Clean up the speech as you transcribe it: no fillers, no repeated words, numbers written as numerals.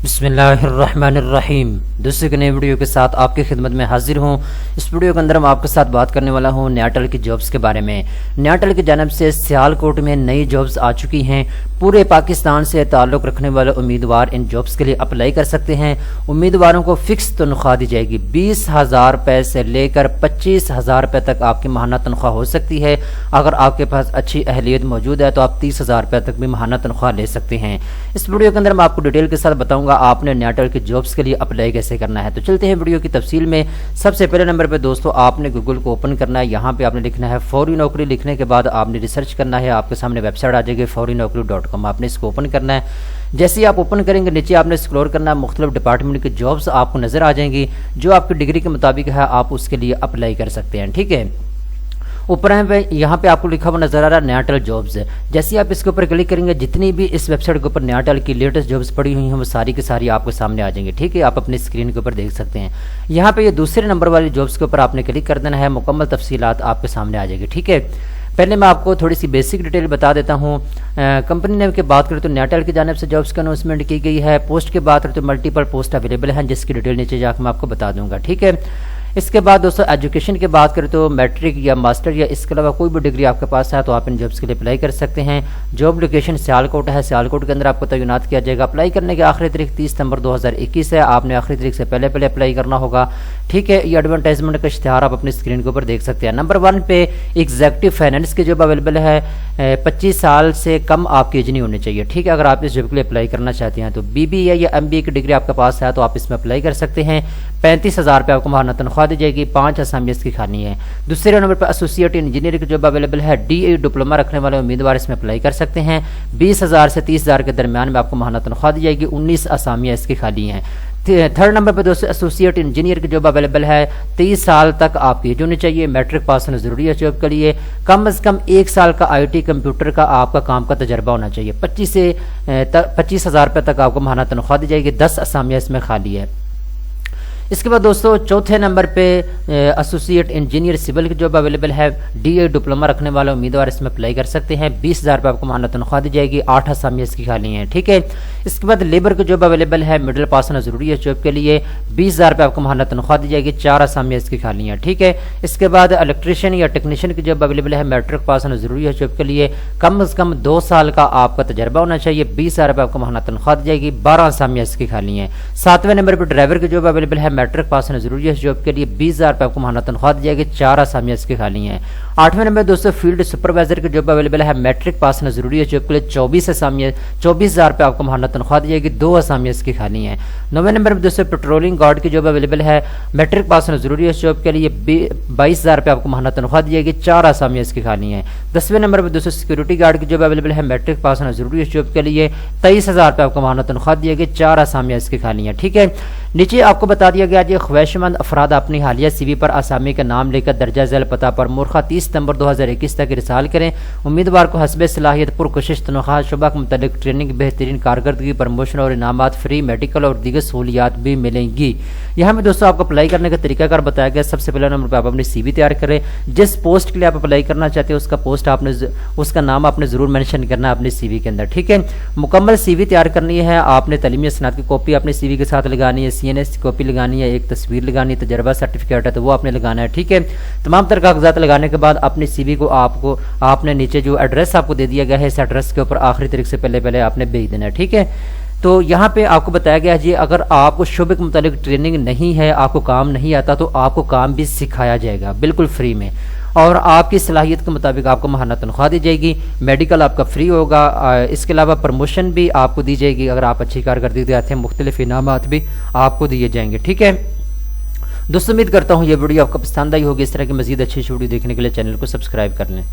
बिस्मिल्लाहिर्रहमानिर्रहीम। दोस्तों के नए वीडियो के साथ आपकी खिदमत में हाजिर हूँ। इस वीडियो के अंदर मैं आपके साथ बात करने वाला हूँ न्याटल की जॉब्स के बारे में। न्याटल की जानिब से सियालकोट में नई जॉब्स आ चुकी हैं। पूरे पाकिस्तान से ताल्लुक़ रखने वाले उम्मीदवार इन जॉब्स के लिए अप्लाई कर सकते हैं। उम्मीदवारों को फिक्स तनख्वाह दी जाएगी। 20,000 रुपये से लेकर 25,000 रुपये तक आपकी माहाना तनख्वाह हो सकती है। अगर आपके पास अच्छी अहलियत मौजूद है तो आप 30,000 रुपये तक भी माहाना तनख्वाह ले सकते हैं। इस वीडियो के अंदर मैं आपको डिटेल के साथ बताऊंगा आपने न्याटल के जॉब्स के लिए अप्लाई कैसे करना है। तो चलते हैं वीडियो की तफसील में। सबसे पहले नंबर पे दोस्तों आपने गूगल को ओपन करना है। यहाँ पे आपने लिखना है फौरी नौकरी। लिखने के बाद आपने रिसर्च करना है। आपके सामने वेबसाइट आ जाएगी faurinokri.com। आपने इसको ओपन करना है। जैसे ही आप ओपन करेंगे नीचे आपने स्क्रॉल करना है। मुख्तलिफ डिपार्टमेंट की जॉब्स आपको नजर आ जाएंगी। जो आपकी डिग्री के मुताबिक है आप उसके लिए अप्लाई कर सकते हैं। ठीक है, ऊपर यहाँ पे आपको लिखा हुआ नजर आ रहा है न्याटल जॉब्स। जैसे आप इसके ऊपर क्लिक करेंगे जितनी भी इस वेबसाइट के ऊपर न्याटल की लेटेस्ट जॉब्स पड़ी हुई हैं वो सारी की सारी आपके सामने आ जाएंगी। ठीक है, आप अपनी स्क्रीन के ऊपर देख सकते हैं। यहाँ पे ये दूसरे नंबर वाली जॉब्स के ऊपर आपने क्लिक कर देना है। मुकम्मल तफसीलात आपके सामने आ जाएगी। ठीक है, पहले मैं आपको थोड़ी सी बेसिक डिटेल बता देता हूँ। कंपनी नेम की बात करें तो न्याटल की जानिब से जॉब्स की अनाउंसमेंट की गई है। पोस्ट की बात करें तो मल्टीपल पोस्ट अवेलेबल हैं जिसकी डिटेल नीचे जाकर मैं आपको बता दूंगा। ठीक है, इसके बाद दोस्तों एजुकेशन की बात करें तो मैट्रिक या मास्टर या इसके अलावा कोई भी डिग्री आपके पास है तो आप इन जॉब्स के लिए अप्लाई कर सकते हैं। जॉब लोकेशन सियालकोट है। सियालकोट के अंदर आपको तैनात किया जाएगा। अप्लाई करने की आखिरी तारीख 30 सितंबर 2021 है। आपने आखिरी तारीख से पहले अप्लाई करना होगा। ठीक है, ये एडवर्टाइजमेंट का इश्तिहार आप अपनी स्क्रीन के ऊपर देख सकते हैं। नंबर 1 पे एग्जीक्यूटिव फाइनेंस की जॉब अवेलेबल है। 25 साल से कम आपकी एज नहीं होनी चाहिए। ठीक है, अगर आप इस जॉब के लिए अप्लाई करना चाहते हैं तो BBA या MBA की डिग्री आपके पास है तो आप इसमें अप्लाई कर सकते हैं। 35,000 रुपये आपको माहाना तनख्वाह दी जाएगी। 5 असामियाँ इसकी खानी है। दूसरे नंबर पर एसोसिएट इंजीनियर की जॉब अवेलेबल है। DA डिप्लोमा रखने वाले उम्मीदवार इसमें अप्लाई कर सकते हैं। 20,000 से 30,000 के दरमियान में आपको माहाना तनख्वाह दी जाएगी। 19 असामियाँ इसकी खाली हैं। थर्ड नंबर पर दोस्तों एसोसिएट इंजीनियर की जॉब अवेलेबल है। 23 साल तक आपकी एज होनी चाहिए। मैट्रिक पास होना जरूरी है जॉब के लिए। कम से कम 1 साल का IT कंप्यूटर का आपका काम का तजर्बा होना चाहिए। 25,000 रुपये तक आपको माहाना तनख्वाह दी जाएगी। 10 असामियाँ इसमें खाली है। इसके बाद दोस्तों चौथे नंबर पे एसोसिएट इंजीनियर सिविल की जॉब अवेलेबल है। DA डिप्लोमा रखने वाले उम्मीदवार इसमें अप्लाई कर सकते हैं। 20,000 रुपये आपको माहाना तनख्वाह दी जाएगी। 8 असामियाँ इसकी खाली हैं। ठीक है, इसके बाद लेबर की जॉब अवेलेबल है। मिडिल पास होना जरूरी है जॉब के लिए। 20,000 रुपये आपको माहाना तनख्वाह दी जाएगी। 4 असामियाँ इसकी खाली हैं। ठीक है, इसके बाद इलेक्ट्रीशियन या टेक्नीशियन की जॉब अवेलेबल है। मैट्रिक पास होना जरूरी है जॉब के लिए। कम से कम 2 साल का आपका तजर्बा होना चाहिए। 20,000 रुपये आपको माहाना तनख्वाह दी जाएगी। 12 असामियाँ इसकी खाली हैं। 7वें नंबर पर ड्राइवर की जॉब अवेलेबल है। मैट्रिक पास होना जरूरी है जॉब के लिए। 20,000 रुपये आपको माहाना तनख्वाह दी जाएगी। 4 असामियाँ इसकी खाली हैं। 8वें नंबर दोस्तों फील्ड सुपरवाइजर की जॉब अवेलेबल है। मैट्रिक पास होना जरूरी है जॉब के लिए। 24 असामियाँ 24,000 रुपये आपको माहाना तनख्वाह दी जाएगी। 2 असामियाँ इसकी खाली हैं। 9वें नंबर पर दोस्तों पेट्रोलिंग गार्ड की जॉब अवेलेबल है। मैट्रिक पास होना जरूरी है जॉब के लिए। 22,000 रुपये आपको माहाना तनख्वाह दी जाएगी। 4 असामियाँ इसकी खाली हैं। 10वें नंबर पर दोस्तों सिक्योरिटी गार्ड की जॉब अवेलेबल है। मैट्रिक पास होना जरूरी है जॉब के लिए। 23,000 रुपये आपको माहाना तनख्वाह दी जाएगी। 4 असामियाँ इसकी खाली हैं। ठीक है, नीचे आपको बता दिया गया जी ख्वाहिशमंद अफराद अपनी हालिया CV पर आसामी का नाम लेकर दर्जा झैल पता पर मुर्खा 30 सितंबर 2021 तक इरसाल करें। उम्मीदवार को हस्बे सलाहियत पुरकोशिश तनख्वाह शुबा के मुतालिक ट्रेनिंग, बेहतरीन कारकर्दगी, प्रमोशन और इनामात, फ्री मेडिकल और दीगर सहूलियात भी मिलेंगी। यहाँ में दोस्तों आपको अप्लाई करने का तरीकाकार बताया गया। सबसे पहले नंबर पर आप अपनी CV तैयार करें। जिस पोस्ट के लिए आप अप्लाई करना चाहते हैं उसका नाम आपने जरूर मेंशन करना है अपनी CV के अंदर। ठीक है, मुकम्मल CV तैयार करनी है। आपने तालीमी सनद की कॉपी अपनी CV के साथ लगानी है। CNS की कॉपी लगानी है। एक तस्वीर लगानी है। तजर्बा सर्टिफिकेट है तो वो आपने लगाना है। ठीक है, तमाम तरह कागजात लगाने के बाद अपनी CV को आपने नीचे जो एड्रेस आपको दे दिया गया है इस एड्रेस के ऊपर आखिरी तारीख से पहले आपने भेज देना है। ठीक है, तो यहाँ पे आपको बताया गया है जी अगर आपको शुबे के मुतालिक ट्रेनिंग नहीं है, आपको काम नहीं आता तो आपको काम भी सिखाया जाएगा बिल्कुल फ्री में और आपकी सलाहियत के मुताबिक आपको माहाना तनख्वाह दी जाएगी। मेडिकल आपका फ्री होगा। इसके अलावा प्रमोशन भी आपको दी जाएगी। अगर आप अच्छी कारकर्दगी दिखाते हैं मुख्तलिफ इनामात भी आपको दिए जाएंगे। ठीक है दोस्तों, उम्मीद करता हूँ ये वीडियो आपको पसंद आई होगी। इस तरह की मजीद अच्छी वीडियो देखने के लिए चैनल को सब्सक्राइब कर लें।